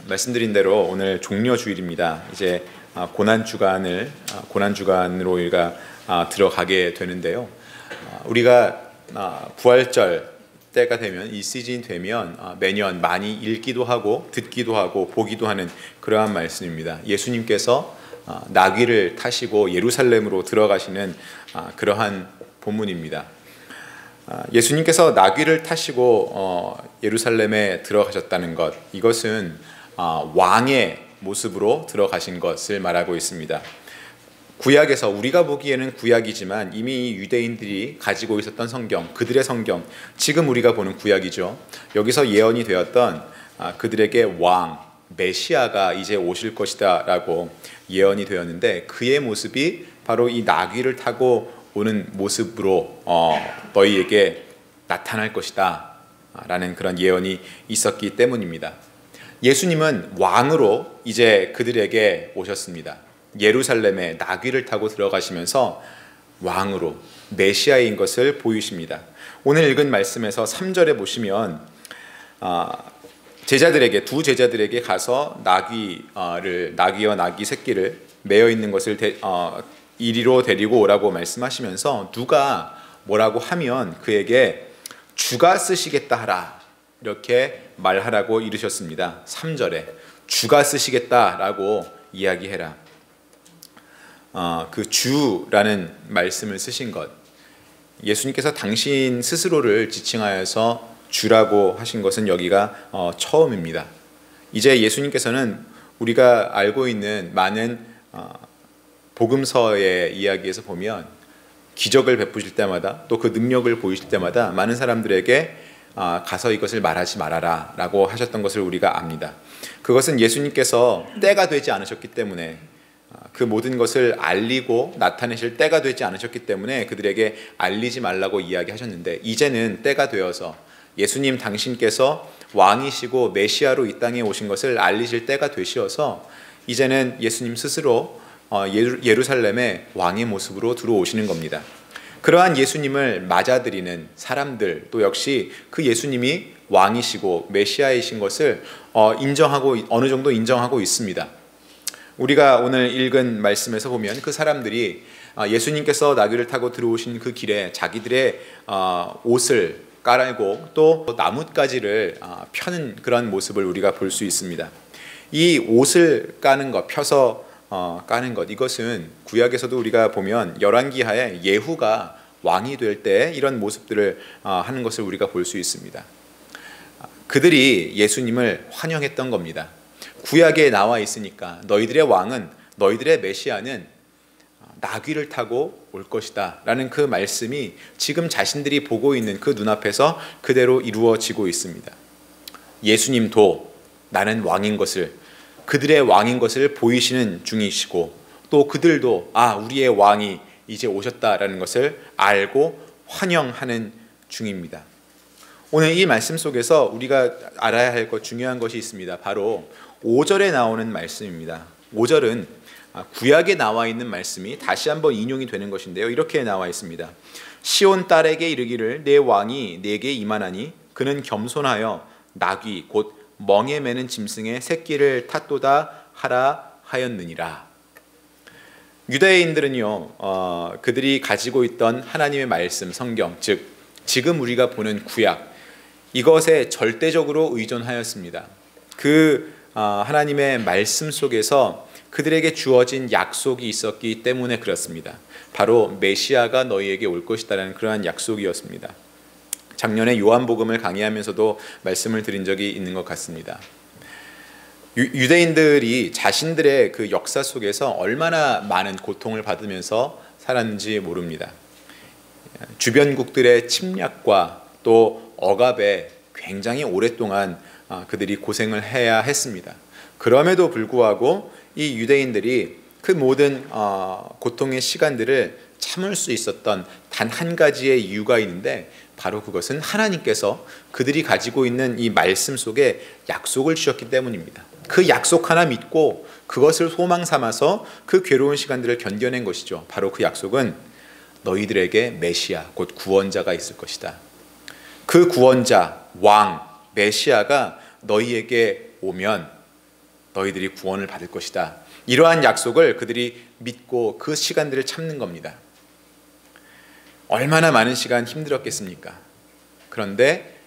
말씀드린 대로 오늘 종려 주일입니다. 이제 고난 주간으로 우리가 들어가게 되는데요. 우리가 부활절 때가 되면, 이 시즌이 되면 매년 많이 읽기도 하고 듣기도 하고 보기도 하는 그러한 말씀입니다. 예수님께서 나귀를 타시고 예루살렘으로 들어가시는 그러한 본문입니다. 예수님께서 나귀를 타시고 예루살렘에 들어가셨다는 것, 이것은 왕의 모습으로 들어가신 것을 말하고 있습니다. 구약에서, 우리가 보기에는 구약이지만 이미 유대인들이 가지고 있었던 성경, 그들의 성경, 지금 우리가 보는 구약이죠. 여기서 예언이 되었던 그들에게 왕, 메시아가 이제 오실 것이다 라고 예언이 되었는데, 그의 모습이 바로 이 나귀를 타고 오는 모습으로 너희에게 나타날 것이다 라는 그런 예언이 있었기 때문입니다. 예수님은 왕으로 이제 그들에게 오셨습니다. 예루살렘에 나귀를 타고 들어가시면서 왕으로 메시아인 것을 보이십니다. 오늘 읽은 말씀에서 3절에 보시면 두 제자들에게 가서 나귀와 나귀 새끼를 매어 있는 것을 이리로 데리고 오라고 말씀하시면서, 누가 뭐라고 하면 그에게 주가 쓰시겠다 하라, 이렇게 말하라고 이르셨습니다. 3절에 주가 쓰시겠다라고 이야기해라. 그 주라는 말씀을 쓰신 것, 예수님께서 당신 스스로를 지칭하여서 주라고 하신 것은 여기가 처음입니다. 이제 예수님께서는 우리가 알고 있는 많은 복음서의 이야기에서 보면 기적을 베푸실 때마다, 또 그 능력을 보이실 때마다 많은 사람들에게 가서 이것을 말하지 말아라 라고 하셨던 것을 우리가 압니다. 그것은 예수님께서 때가 되지 않으셨기 때문에, 그 모든 것을 알리고 나타내실 때가 되지 않으셨기 때문에 그들에게 알리지 말라고 이야기하셨는데, 이제는 때가 되어서 예수님 당신께서 왕이시고 메시아로 이 땅에 오신 것을 알리실 때가 되시어서 이제는 예수님 스스로 예루살렘의 왕의 모습으로 들어오시는 겁니다. 그러한 예수님을 맞아들이는 사람들, 또 역시 그 예수님이 왕이시고 메시아이신 것을 어느 정도 인정하고 있습니다. 우리가 오늘 읽은 말씀에서 보면 그 사람들이 예수님께서 나귀를 타고 들어오신 그 길에 자기들의 옷을 깔고 또 나뭇가지를 펴는 그런 모습을 우리가 볼 수 있습니다. 이 옷을 까는 것, 펴서 까는 것, 이것은 구약에서도 우리가 보면 열왕기하에 예후가 왕이 될 때 이런 모습들을 하는 것을 우리가 볼 수 있습니다. 그들이 예수님을 환영했던 겁니다. 구약에 나와 있으니까 너희들의 왕은, 너희들의 메시아는 나귀를 타고 올 것이다 라는 그 말씀이 지금 자신들이 보고 있는 그 눈앞에서 그대로 이루어지고 있습니다. 예수님도 나는 왕인 것을, 그들의 왕인 것을 보이시는 중이시고, 또 그들도 우리의 왕이 이제 오셨다라는 것을 알고 환영하는 중입니다. 오늘 이 말씀 속에서 우리가 알아야 할 중요한 것이 있습니다. 바로 5절에 나오는 말씀입니다. 5절은 구약에 나와 있는 말씀이 다시 한번 인용이 되는 것인데요, 이렇게 나와 있습니다. 시온 딸에게 이르기를 내 왕이 내게 임하나니 그는 겸손하여 나귀 곧 멍에 매는 짐승의 새끼를 탔도다 하라 하였느니라. 유대인들은요, 그들이 가지고 있던 하나님의 말씀, 성경, 즉 지금 우리가 보는 구약, 이것에 절대적으로 의존하였습니다. 그 하나님의 말씀 속에서 그들에게 주어진 약속이 있었기 때문에 그렇습니다. 바로 메시아가 너희에게 올 것이다라는 그러한 약속이었습니다. 작년에 요한복음을 강의하면서도 말씀을 드린 적이 있는 것 같습니다. 유대인들이 자신들의 그 역사 속에서 얼마나 많은 고통을 받으면서 살았는지 모릅니다. 주변국들의 침략과 또 억압에 굉장히 오랫동안 그들이 고생을 해야 했습니다. 그럼에도 불구하고 이 유대인들이 그 모든 고통의 시간들을 참을 수 있었던 단 한 가지의 이유가 있는데, 바로 그것은 하나님께서 그들이 가지고 있는 이 말씀 속에 약속을 주셨기 때문입니다. 그 약속 하나 믿고 그것을 소망 삼아서 그 괴로운 시간들을 견뎌낸 것이죠. 바로 그 약속은 너희들에게 메시아 곧 구원자가 있을 것이다. 그 구원자, 왕, 메시아가 너희에게 오면 너희들이 구원을 받을 것이다. 이러한 약속을 그들이 믿고 그 시간들을 참는 겁니다. 얼마나 많은 시간 힘들었겠습니까? 그런데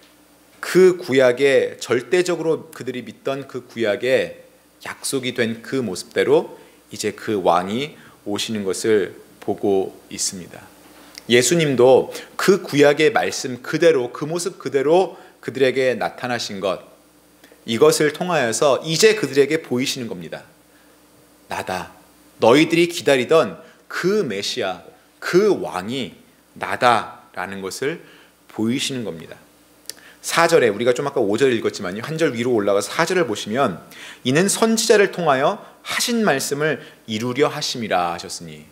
그 구약에, 절대적으로 그들이 믿던 그 구약에 약속이 된 그 모습대로 이제 그 왕이 오시는 것을 보고 있습니다. 예수님도 그 구약의 말씀 그대로, 그 모습 그대로 그들에게 나타나신 것, 이것을 통하여서 이제 그들에게 보이시는 겁니다. 나다. 너희들이 기다리던 그 메시아, 그 왕이 나다라는 것을 보이시는 겁니다. 4절에, 우리가 좀 아까 5절 읽었지만요, 한 절 위로 올라가서 4절을 보시면 이는 선지자를 통하여 하신 말씀을 이루려 하심이라 하셨으니,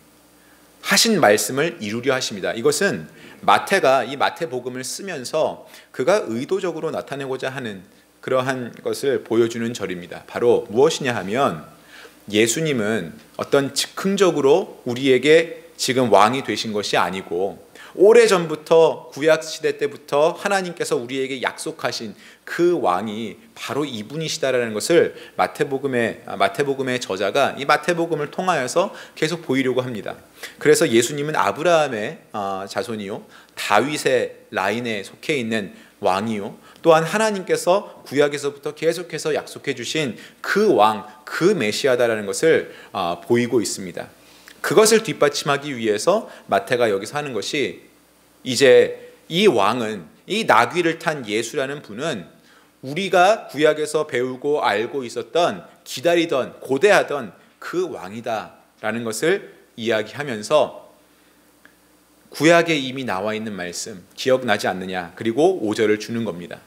하신 말씀을 이루려 하십니다. 이것은 마태가 이 마태복음을 쓰면서 그가 의도적으로 나타내고자 하는 그러한 것을 보여주는 절입니다. 바로 무엇이냐 하면, 예수님은 어떤 즉흥적으로 우리에게 지금 왕이 되신 것이 아니고 오래전부터, 구약시대 때부터 하나님께서 우리에게 약속하신 그 왕이 바로 이분이시다라는 것을 마태복음의 저자가 이 마태복음을 통하여서 계속 보이려고 합니다. 그래서 예수님은 아브라함의 자손이요, 다윗의 라인에 속해 있는 왕이요, 또한 하나님께서 구약에서부터 계속해서 약속해 주신 그 왕, 그 메시아다라는 것을 보이고 있습니다. 그것을 뒷받침하기 위해서 마태가 여기서 하는 것이, 이제 이 왕은, 이 나귀를 탄 예수라는 분은 우리가 구약에서 배우고 알고 있었던, 기다리던, 고대하던 그 왕이다라는 것을 이야기하면서 구약에 이미 나와 있는 말씀 기억나지 않느냐, 그리고 5절을 주는 겁니다.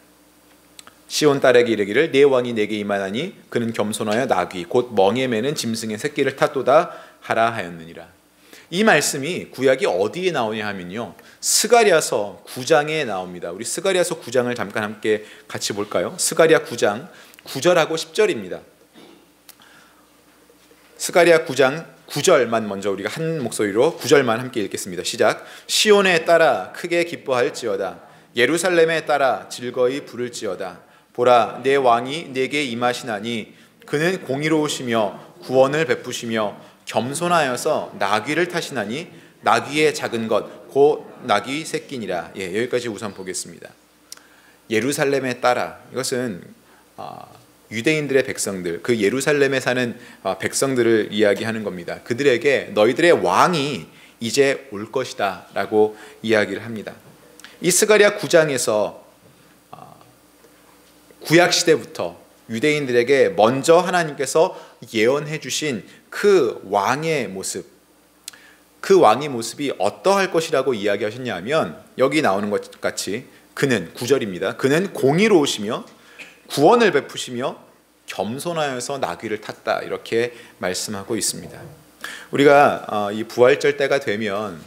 시온 딸에게 이르기를 내 왕이 내게 임하나니 그는 겸손하여 나귀 곧 멍에 매는 짐승의 새끼를 탔도다 하라 하였느니라. 이 말씀이 구약이 어디에 나오냐 하면요, 스가랴서 9장에 나옵니다. 우리 스가랴서 9장을 잠깐 함께 같이 볼까요? 스가랴 9장 9절하고 10절입니다. 스가랴 9장 9절만 먼저 우리가 한 목소리로 9절만 함께 읽겠습니다. 시작. 시온에 따라 크게 기뻐할지어다. 예루살렘에 따라 즐거이 부를지어다. 보라, 내 왕이 내게 임하시나니 그는 공의로우시며 구원을 베푸시며 겸손하여서 나귀를 타시나니 나귀의 작은 것 곧 나귀 새끼니라. 여기까지 우선 보겠습니다. 예루살렘에 따라, 이것은 유대인들의 백성들, 그 예루살렘에 사는 백성들을 이야기하는 겁니다. 그들에게 너희들의 왕이 이제 올 것이다 라고 이야기를 합니다. 이 스가랴 9장에서 구약시대부터 유대인들에게 먼저 하나님께서 예언해 주신 그 왕의 모습, 그 왕의 모습이 어떠할 것이라고 이야기하셨냐면, 여기 나오는 것 같이 그는, 9절입니다. 그는 공의로우시며 구원을 베푸시며 겸손하여서 나귀를 탔다, 이렇게 말씀하고 있습니다. 우리가 이 부활절 때가 되면,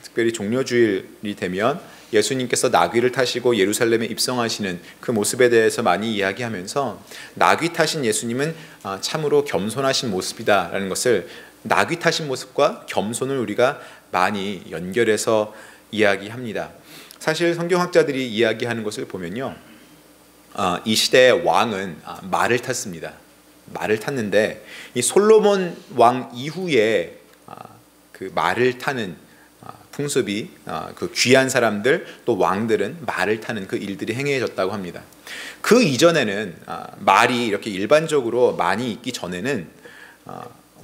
특별히 종려주일이 되면 예수님께서 나귀를 타시고 예루살렘에 입성하시는 그 모습에 대해서 많이 이야기하면서, 나귀 타신 예수님은 참으로 겸손하신 모습이다라는 것을, 나귀 타신 모습과 겸손을 우리가 많이 연결해서 이야기합니다. 사실 성경학자들이 이야기하는 것을 보면요, 이 시대의 왕은 말을 탔습니다. 말을 탔는데 이 솔로몬 왕 이후에 그 말을 타는 풍습이, 그 귀한 사람들 또 왕들은 말을 타는 그 일들이 행해졌다고 합니다. 그 이전에는 말이 이렇게 일반적으로 많이 있기 전에는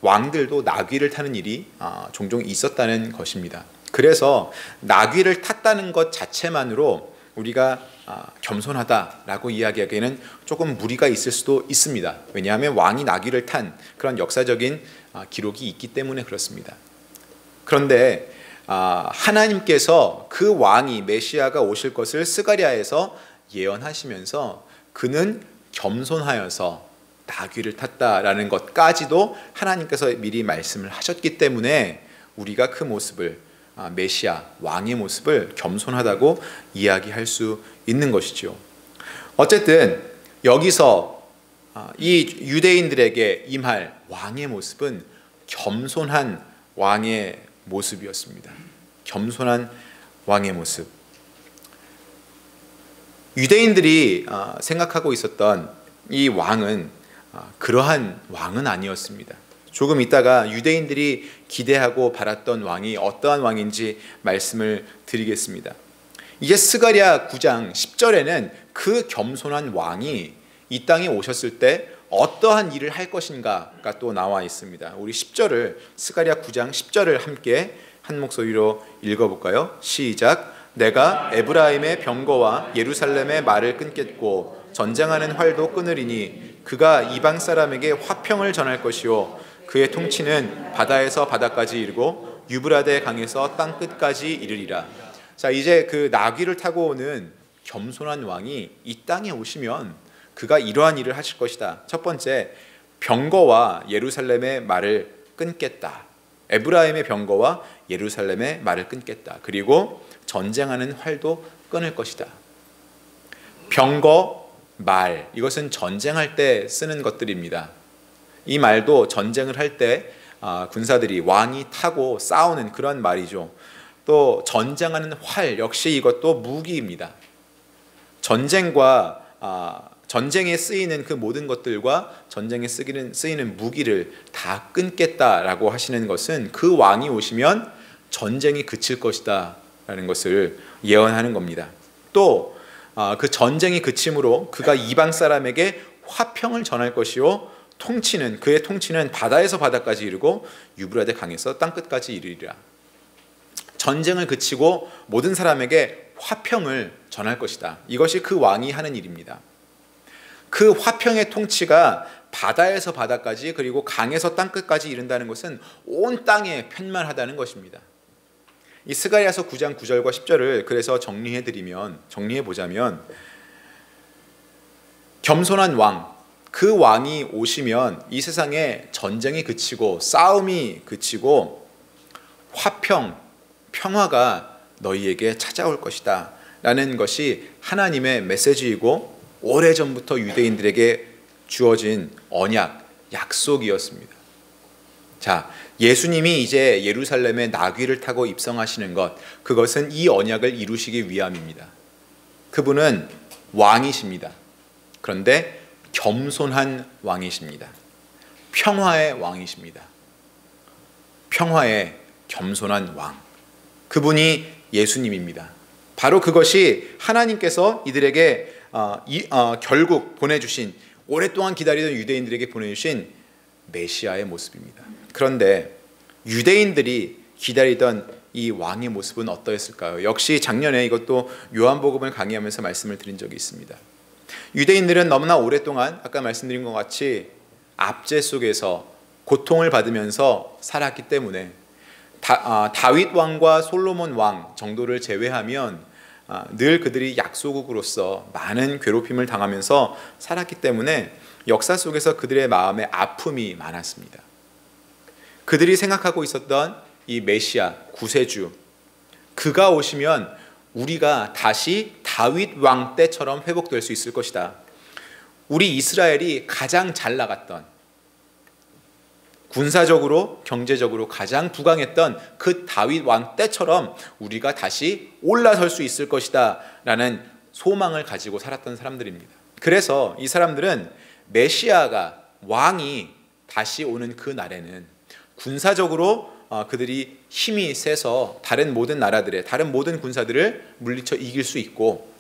왕들도 나귀를 타는 일이 종종 있었다는 것입니다. 그래서 나귀를 탔다는 것 자체만으로 우리가 겸손하다라고 이야기하기에는 조금 무리가 있을 수도 있습니다. 왜냐하면 왕이 나귀를 탄 그런 역사적인 기록이 있기 때문에 그렇습니다. 그런데 하나님께서 그 왕이, 메시아가 오실 것을 스가랴에서 예언하시면서 그는 겸손하여서 나귀를 탔다라는 것까지도 하나님께서 미리 말씀을 하셨기 때문에 우리가 그 모습을, 메시아, 왕의 모습을 겸손하다고 이야기할 수 있는 것이죠. 어쨌든 여기서 이 유대인들에게 임할 왕의 모습은 겸손한 왕의 모습이었습니다. 겸손한 왕의 모습. 유대인들이 생각하고 있었던 이 왕은 그러한 왕은 아니었습니다. 조금 있다가 유대인들이 기대하고 바랐던 왕이 어떠한 왕인지 말씀을 드리겠습니다. 이제 스가랴 9장 10절에는 그 겸손한 왕이 이 땅에 오셨을 때 어떠한 일을 할 것인가가 또 나와 있습니다. 우리 10절을 스가랴 9장 10절을 함께 한 목소리로 읽어볼까요? 시작. 내가 에브라임의 병거와 예루살렘의 말을 끊겠고 전쟁하는 활도 끊으리니 그가 이방 사람에게 화평을 전할 것이요 그의 통치는 바다에서 바다까지 이르고 유브라데 강에서 땅 끝까지 이르리라. 자, 이제 그 나귀를 타고 오는 겸손한 왕이 이 땅에 오시면 그가 이러한 일을 하실 것이다. 첫 번째, 병거와 예루살렘의 말을 끊겠다. 에브라임의 병거와 예루살렘의 말을 끊겠다. 그리고 전쟁하는 활도 끊을 것이다. 병거, 말, 이것은 전쟁할 때 쓰는 것들입니다. 이 말도 전쟁을 할 때 군사들이 왕이 타고 싸우는 그런 말이죠. 또 전쟁하는 활 역시 이것도 무기입니다. 전쟁에 쓰이는 그 모든 것들과 전쟁에 쓰이는 무기를 다 끊겠다라고 하시는 것은 그 왕이 오시면 전쟁이 그칠 것이다 라는 것을 예언하는 겁니다. 또 그 전쟁이 그침으로 그가 이방 사람에게 화평을 전할 것이요 그의 통치는 바다에서 바다까지 이르고 유브라데 강에서 땅끝까지 이르리라. 전쟁을 그치고 모든 사람에게 화평을 전할 것이다. 이것이 그 왕이 하는 일입니다. 그 화평의 통치가 바다에서 바다까지 그리고 강에서 땅끝까지 이른다는 것은 온 땅에 편만하다는 것입니다. 이 스가랴서 9장 9절과 10절을 그래서 정리해보자면 겸손한 왕, 그 왕이 오시면 이 세상에 전쟁이 그치고 싸움이 그치고 평화가 너희에게 찾아올 것이다 라는 것이 하나님의 메시지이고 오래전부터 유대인들에게 주어진 언약, 약속이었습니다. 자, 예수님이 이제 예루살렘에 나귀를 타고 입성하시는 것, 그것은 이 언약을 이루시기 위함입니다. 그분은 왕이십니다. 그런데 겸손한 왕이십니다. 평화의 왕이십니다. 평화의 겸손한 왕. 그분이 예수님입니다. 바로 그것이 하나님께서 이들에게 결국 보내주신, 오랫동안 기다리던 유대인들에게 보내주신 메시아의 모습입니다. 그런데 유대인들이 기다리던 이 왕의 모습은 어떠했을까요? 역시 작년에 이것도 요한복음을 강의하면서 말씀을 드린 적이 있습니다. 유대인들은 너무나 오랫동안 아까 말씀드린 것 같이 압제 속에서 고통을 받으면서 살았기 때문에 다윗 왕과 솔로몬 왕 정도를 제외하면 늘 그들이 약소국으로서 많은 괴롭힘을 당하면서 살았기 때문에 역사 속에서 그들의 마음에 아픔이 많았습니다. 그들이 생각하고 있었던 이 메시아, 구세주, 그가 오시면 우리가 다시 다윗 왕 때처럼 회복될 수 있을 것이다. 우리 이스라엘이 가장 잘 나갔던, 군사적으로 경제적으로 가장 부강했던 그 다윗 왕 때처럼 우리가 다시 올라설 수 있을 것이다 라는 소망을 가지고 살았던 사람들입니다. 그래서 이 사람들은 메시아가, 왕이 다시 오는 그 날에는 군사적으로 그들이 힘이 세서 다른 모든 나라들의 다른 모든 군사들을 물리쳐 이길 수 있고,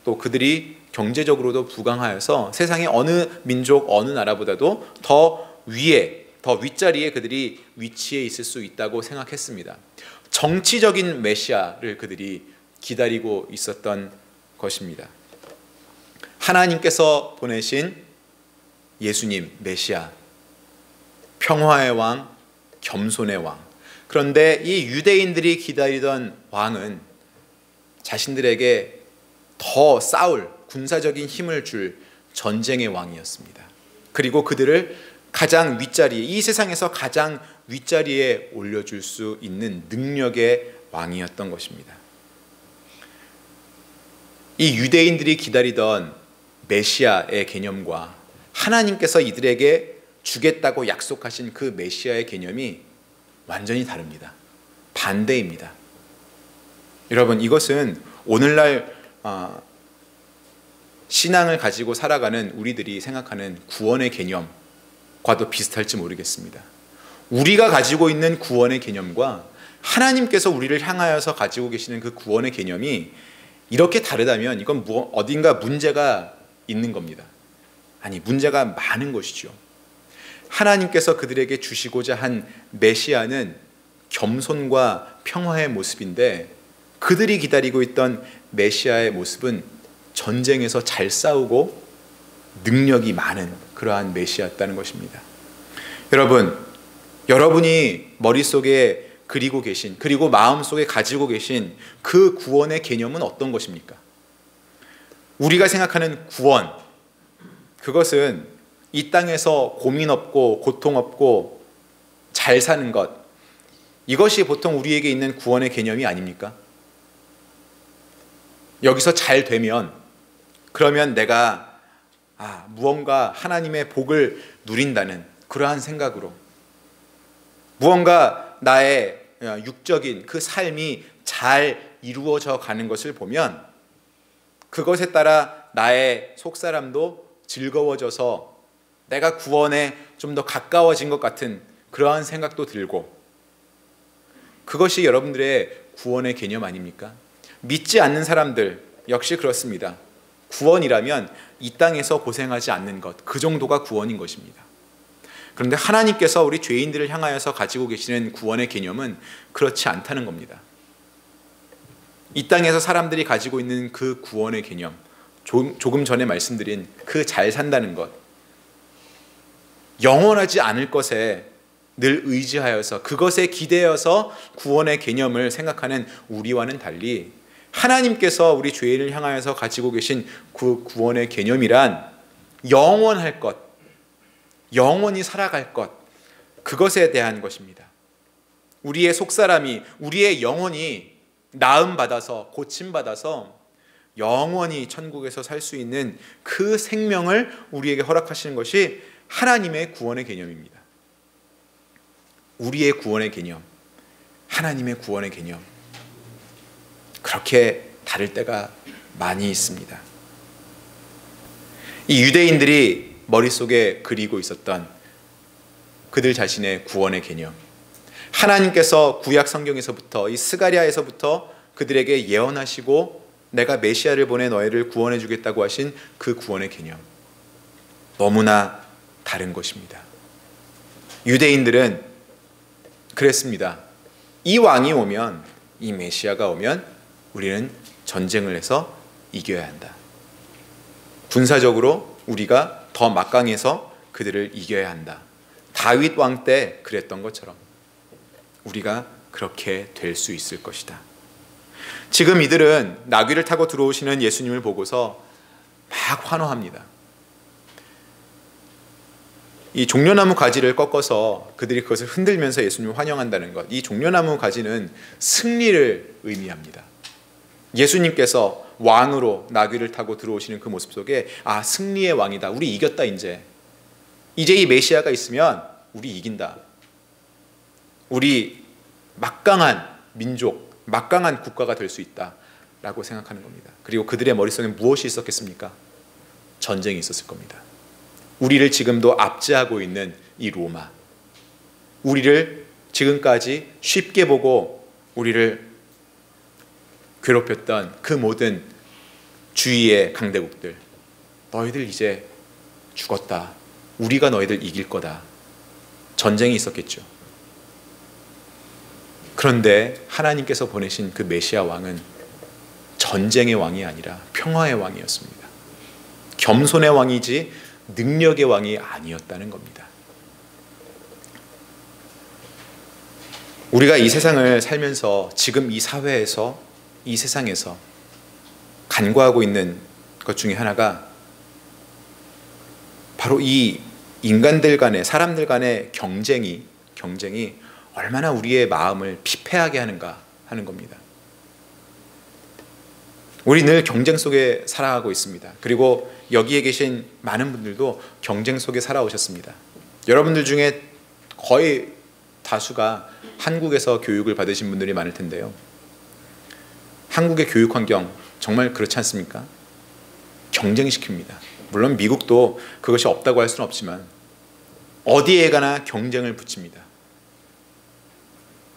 또 그들이 경제적으로도 부강하여서 세상의 어느 민족 어느 나라보다도 더 윗자리에 그들이 위치해 있을 수 있다고 생각했습니다. 정치적인 메시아를 그들이 기다리고 있었던 것입니다. 하나님께서 보내신 예수님, 메시아, 평화의 왕, 겸손의 왕. 그런데 이 유대인들이 기다리던 왕은 자신들에게 더 싸울 군사적인 힘을 줄 전쟁의 왕이었습니다. 그리고 그들을 가장 윗자리에, 이 세상에서 가장 윗자리에 올려줄 수 있는 능력의 왕이었던 것입니다. 이 유대인들이 기다리던 메시아의 개념과 하나님께서 이들에게 주겠다고 약속하신 그 메시아의 개념이 완전히 다릅니다. 반대입니다. 여러분, 이것은 오늘날 신앙을 가지고 살아가는 우리들이 생각하는 구원의 개념과도 비슷할지 모르겠습니다. 우리가 가지고 있는 구원의 개념과 하나님께서 우리를 향하여서 가지고 계시는 그 구원의 개념이 이렇게 다르다면 이건 어딘가 문제가 있는 겁니다. 아니, 문제가 많은 것이죠. 하나님께서 그들에게 주시고자 한 메시아는 겸손과 평화의 모습인데, 그들이 기다리고 있던 메시아의 모습은 전쟁에서 잘 싸우고 능력이 많은 그러한 메시아였다는 것입니다. 여러분이 머릿속에 그리고 계신, 그리고 마음속에 가지고 계신 그 구원의 개념은 어떤 것입니까? 우리가 생각하는 구원, 그것은 이 땅에서 고민 없고 고통 없고 잘 사는 것, 이것이 보통 우리에게 있는 구원의 개념이 아닙니까? 여기서 잘 되면, 그러면 내가 무언가 하나님의 복을 누린다는 그러한 생각으로, 무언가 나의 육적인 그 삶이 잘 이루어져 가는 것을 보면 그것에 따라 나의 속사람도 즐거워져서 내가 구원에 좀 더 가까워진 것 같은 그러한 생각도 들고, 그것이 여러분들의 구원의 개념 아닙니까? 믿지 않는 사람들 역시 그렇습니다. 구원이라면 이 땅에서 고생하지 않는 것, 그 정도가 구원인 것입니다. 그런데 하나님께서 우리 죄인들을 향하여서 가지고 계시는 구원의 개념은 그렇지 않다는 겁니다. 이 땅에서 사람들이 가지고 있는 그 구원의 개념, 조금 전에 말씀드린 그 잘 산다는 것, 영원하지 않을 것에 늘 의지하여서 그것에 기대어서 구원의 개념을 생각하는 우리와는 달리, 하나님께서 우리 죄인을 향하여서 가지고 계신 그 구원의 개념이란 영원할 것, 영원히 살아갈 것, 그것에 대한 것입니다. 우리의 속사람이, 우리의 영혼이 나음받아서, 고침받아서 영원히 천국에서 살 수 있는 그 생명을 우리에게 허락하시는 것이 하나님의 구원의 개념입니다. 우리의 구원의 개념, 하나님의 구원의 개념, 그렇게 다를 때가 많이 있습니다. 이 유대인들이 머릿속에 그리고 있었던 그들 자신의 구원의 개념, 하나님께서 구약 성경에서부터, 이 스가랴에서부터 그들에게 예언하시고 내가 메시아를 보내 너희를 구원해 주겠다고 하신 그 구원의 개념, 너무나 다른 것입니다. 유대인들은 그랬습니다. 이 왕이 오면, 이 메시아가 오면 우리는 전쟁을 해서 이겨야 한다. 군사적으로 우리가 더 막강해서 그들을 이겨야 한다. 다윗 왕 때 그랬던 것처럼 우리가 그렇게 될 수 있을 것이다. 지금 이들은 나귀를 타고 들어오시는 예수님을 보고서 막 환호합니다. 이 종려나무 가지를 꺾어서 그들이 그것을 흔들면서 예수님을 환영한다는 것, 이 종려나무 가지는 승리를 의미합니다. 예수님께서 왕으로 나귀를 타고 들어오시는 그 모습 속에 승리의 왕이다, 우리 이겼다, 이제 이 메시아가 있으면 우리 이긴다, 우리 막강한 민족, 막강한 국가가 될 수 있다라고 생각하는 겁니다. 그리고 그들의 머릿속에 무엇이 있었겠습니까? 전쟁이 있었을 겁니다. 우리를 지금도 압제하고 있는 이 로마, 우리를 지금까지 쉽게 보고 우리를 괴롭혔던 그 모든 주위의 강대국들, 너희들 이제 죽었다, 우리가 너희들 이길 거다, 전쟁이 있었겠죠. 그런데 하나님께서 보내신 그 메시아 왕은 전쟁의 왕이 아니라 평화의 왕이었습니다. 겸손의 왕이지 능력의 왕이 아니었다는 겁니다. 우리가 이 세상을 살면서 지금 이 사회에서, 이 세상에서 간과하고 있는 것 중에 하나가 바로 이 인간들 간의, 사람들 간의 경쟁이 얼마나 우리의 마음을 피폐하게 하는가 하는 겁니다. 우리 늘 경쟁 속에 살아가고 있습니다. 그리고 여기에 계신 많은 분들도 경쟁 속에 살아오셨습니다. 여러분들 중에 거의 다수가 한국에서 교육을 받으신 분들이 많을 텐데요. 한국의 교육 환경 정말 그렇지 않습니까? 경쟁시킵니다. 물론 미국도 그것이 없다고 할 수는 없지만 어디에 가나 경쟁을 붙입니다.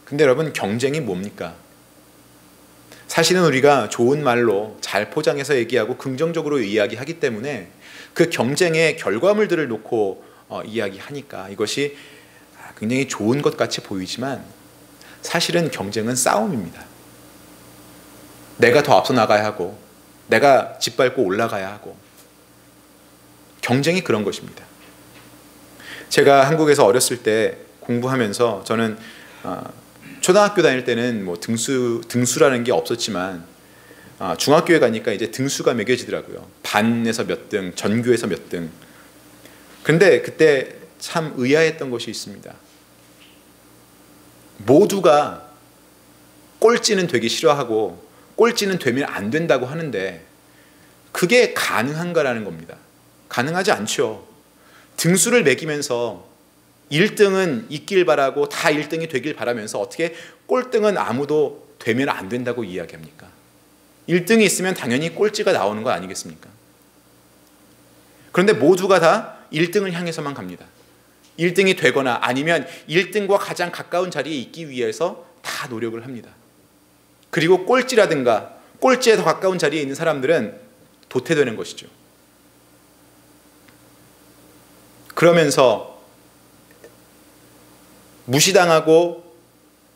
근데 여러분, 경쟁이 뭡니까? 사실은 우리가 좋은 말로 잘 포장해서 얘기하고 긍정적으로 이야기하기 때문에 그 경쟁의 결과물들을 놓고 이야기하니까 이것이 굉장히 좋은 것 같이 보이지만 사실은 경쟁은 싸움입니다. 내가 더 앞서 나가야 하고 내가 짓밟고 올라가야 하고, 경쟁이 그런 것입니다. 제가 한국에서 어렸을 때 공부하면서 저는 초등학교 다닐 때는 뭐 등수라는 게 없었지만 중학교에 가니까 이제 등수가 매겨지더라고요. 반에서 몇 등, 전교에서 몇 등. 그런데 그때 참 의아했던 것이 있습니다. 모두가 꼴찌는 되기 싫어하고 꼴찌는 되면 안 된다고 하는데 그게 가능한가라는 겁니다. 가능하지 않죠. 등수를 매기면서 1등은 있길 바라고 다 1등이 되길 바라면서 어떻게 꼴등은 아무도 되면 안 된다고 이야기합니까? 1등이 있으면 당연히 꼴찌가 나오는 거 아니겠습니까? 그런데 모두가 다 1등을 향해서만 갑니다. 1등이 되거나 아니면 1등과 가장 가까운 자리에 있기 위해서 다 노력을 합니다. 그리고 꼴찌라든가 꼴찌에 더 가까운 자리에 있는 사람들은 도태되는 것이죠. 그러면서 무시당하고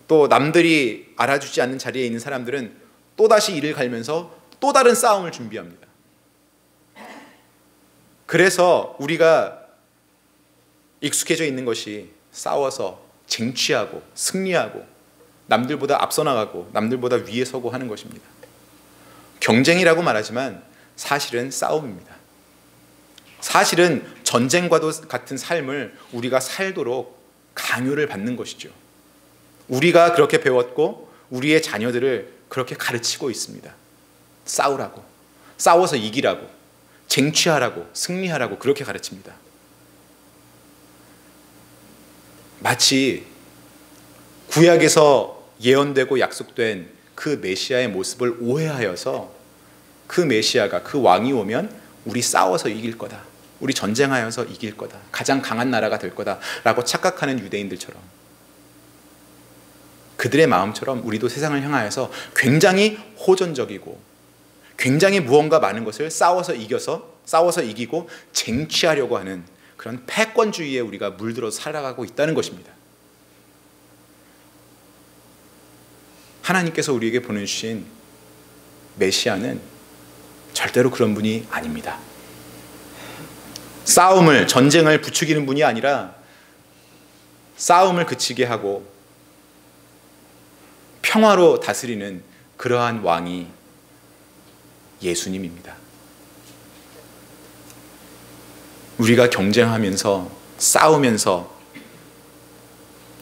또 남들이 알아주지 않는 자리에 있는 사람들은 또다시 이를 갈면서 또 다른 싸움을 준비합니다. 그래서 우리가 익숙해져 있는 것이 싸워서 쟁취하고 승리하고 남들보다 앞서 나가고 남들보다 위에 서고 하는 것입니다. 경쟁이라고 말하지만 사실은 싸움입니다. 사실은 전쟁과도 같은 삶을 우리가 살도록 강요를 받는 것이죠. 우리가 그렇게 배웠고 우리의 자녀들을 그렇게 가르치고 있습니다. 싸우라고, 싸워서 이기라고, 쟁취하라고, 승리하라고 그렇게 가르칩니다. 마치 구약에서 예언되고 약속된 그 메시아의 모습을 오해하여서 그 메시아가, 그 왕이 오면 우리 싸워서 이길 거다, 우리 전쟁하여서 이길 거다, 가장 강한 나라가 될 거다 라고 착각하는 유대인들처럼, 그들의 마음처럼 우리도 세상을 향하여서 굉장히 호전적이고 굉장히 무언가 많은 것을 싸워서 이기고 쟁취하려고 하는 그런 패권주의에 우리가 물들어서 살아가고 있다는 것입니다. 하나님께서 우리에게 보내주신 메시아는 절대로 그런 분이 아닙니다. 전쟁을 부추기는 분이 아니라 싸움을 그치게 하고 평화로 다스리는 그러한 왕이 예수님입니다. 우리가 경쟁하면서 싸우면서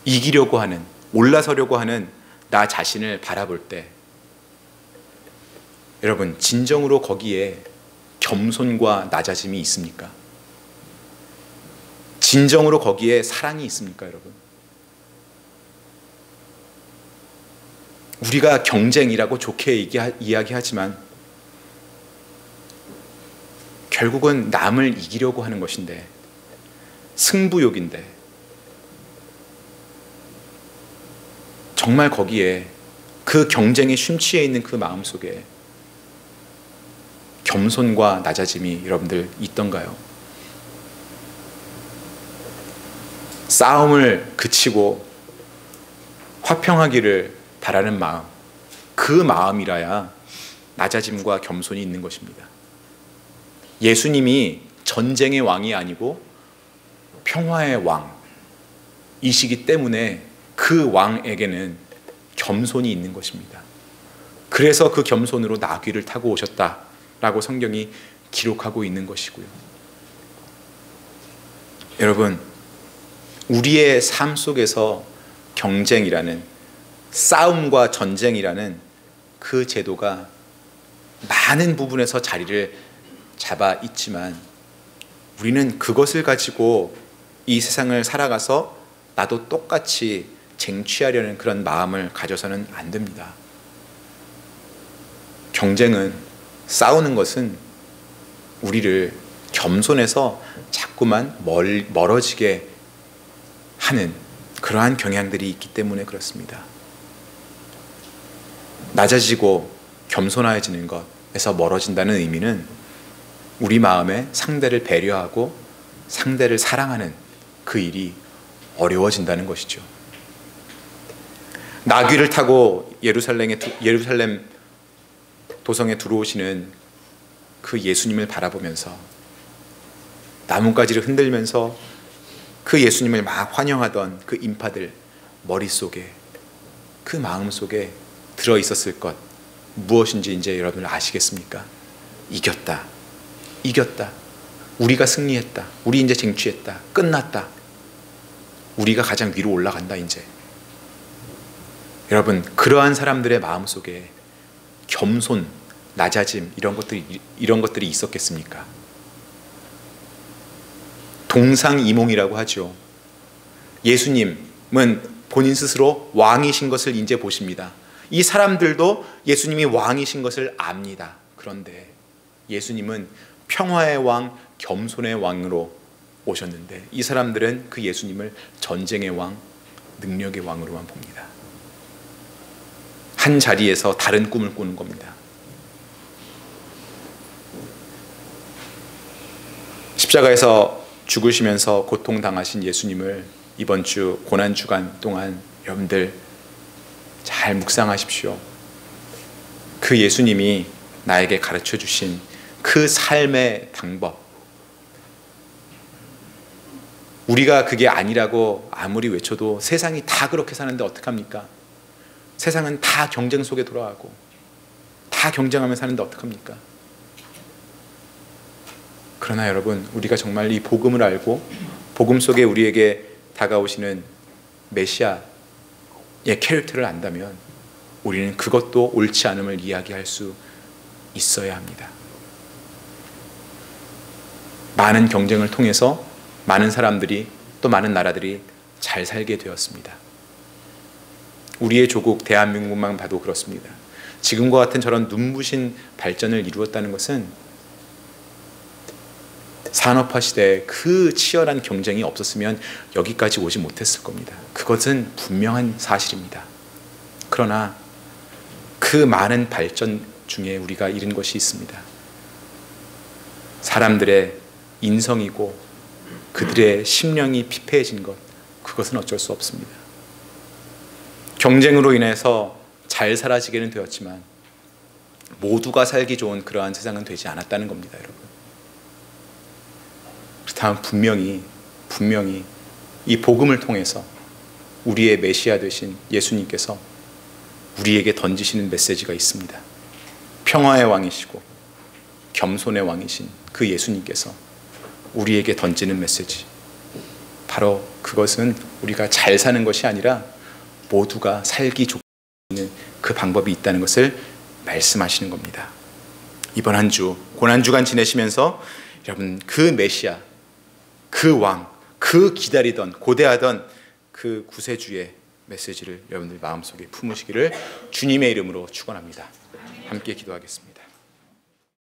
이기려고 하는, 올라서려고 하는 나 자신을 바라볼 때 여러분, 진정으로 거기에 겸손과 낮아짐이 있습니까? 진정으로 거기에 사랑이 있습니까, 여러분? 우리가 경쟁이라고 좋게 이야기하지만 결국은 남을 이기려고 하는 것인데, 승부욕인데, 정말 거기에 그 경쟁에 심취해 있는 그 마음 속에 겸손과 낮아짐이 여러분들 있던가요? 싸움을 그치고 화평하기를 바라는 마음, 그 마음이라야 낮아짐과 겸손이 있는 것입니다. 예수님이 전쟁의 왕이 아니고 평화의 왕이시기 때문에 그 왕에게는 겸손이 있는 것입니다. 그래서 그 겸손으로 나귀를 타고 오셨다라고 성경이 기록하고 있는 것이고요. 여러분, 우리의 삶 속에서 경쟁이라는, 싸움과 전쟁이라는 그 제도가 많은 부분에서 자리를 잡아 있지만 우리는 그것을 가지고 이 세상을 살아가서 나도 똑같이 쟁취하려는 그런 마음을 가져서는 안 됩니다. 경쟁은, 싸우는 것은 우리를 겸손해서 자꾸만 멀어지게 하는 그러한 경향들이 있기 때문에 그렇습니다. 낮아지고 겸손해지는 것에서 멀어진다는 의미는 우리 마음에 상대를 배려하고 상대를 사랑하는 그 일이 어려워진다는 것이죠. 나귀를 타고 예루살렘 도성에 들어오시는 그 예수님을 바라보면서 나뭇가지를 흔들면서 그 예수님을 막 환영하던 그 인파들 머릿속에, 그 마음속에 들어있었을 것 무엇인지 이제 여러분 아시겠습니까? 이겼다. 이겼다. 우리가 승리했다. 우리 이제 쟁취했다. 끝났다. 우리가 가장 위로 올라간다 이제. 여러분, 그러한 사람들의 마음속에 겸손, 낮아짐 이런 것들이 있었겠습니까? 동상이몽이라고 하죠. 예수님은 본인 스스로 왕이신 것을 이제 보십니다. 이 사람들도 예수님이 왕이신 것을 압니다. 그런데 예수님은 평화의 왕, 겸손의 왕으로 오셨는데 이 사람들은 그 예수님을 전쟁의 왕, 능력의 왕으로만 봅니다. 한 자리에서 다른 꿈을 꾸는 겁니다. 십자가에서 죽으시면서 고통당하신 예수님을 이번 주 고난주간 동안 여러분들 잘 묵상하십시오. 그 예수님이 나에게 가르쳐 주신 그 삶의 방법, 우리가 그게 아니라고 아무리 외쳐도 세상이 다 그렇게 사는데 어떡합니까? 세상은 다 경쟁 속에 돌아가고 다 경쟁하며 사는데 어떡합니까? 그러나 여러분, 우리가 정말 이 복음을 알고 복음 속에 우리에게 다가오시는 메시아의 캐릭터를 안다면 우리는 그것도 옳지 않음을 이야기할 수 있어야 합니다. 많은 경쟁을 통해서 많은 사람들이 또 많은 나라들이 잘 살게 되었습니다. 우리의 조국 대한민국만 봐도 그렇습니다. 지금과 같은 저런 눈부신 발전을 이루었다는 것은 산업화 시대에 그 치열한 경쟁이 없었으면 여기까지 오지 못했을 겁니다. 그것은 분명한 사실입니다. 그러나 그 많은 발전 중에 우리가 잃은 것이 있습니다. 사람들의 인성이고 그들의 심령이 피폐해진 것, 그것은 어쩔 수 없습니다. 경쟁으로 인해서 잘 사라지게는 되었지만 모두가 살기 좋은 그러한 세상은 되지 않았다는 겁니다, 여러분. 그렇다면 분명히 이 복음을 통해서 우리의 메시아 되신 예수님께서 우리에게 던지시는 메시지가 있습니다. 평화의 왕이시고 겸손의 왕이신 그 예수님께서 우리에게 던지는 메시지, 바로 그것은 우리가 잘 사는 것이 아니라 모두가 살기 좋게 하는 그 방법이 있다는 것을 말씀하시는 겁니다. 이번 한 주 고난주간 지내시면서 여러분, 그 메시아, 그 왕, 그 기다리던 고대하던 그 구세주의 메시지를 여러분들 마음속에 품으시기를 주님의 이름으로 축원합니다. 함께 기도하겠습니다.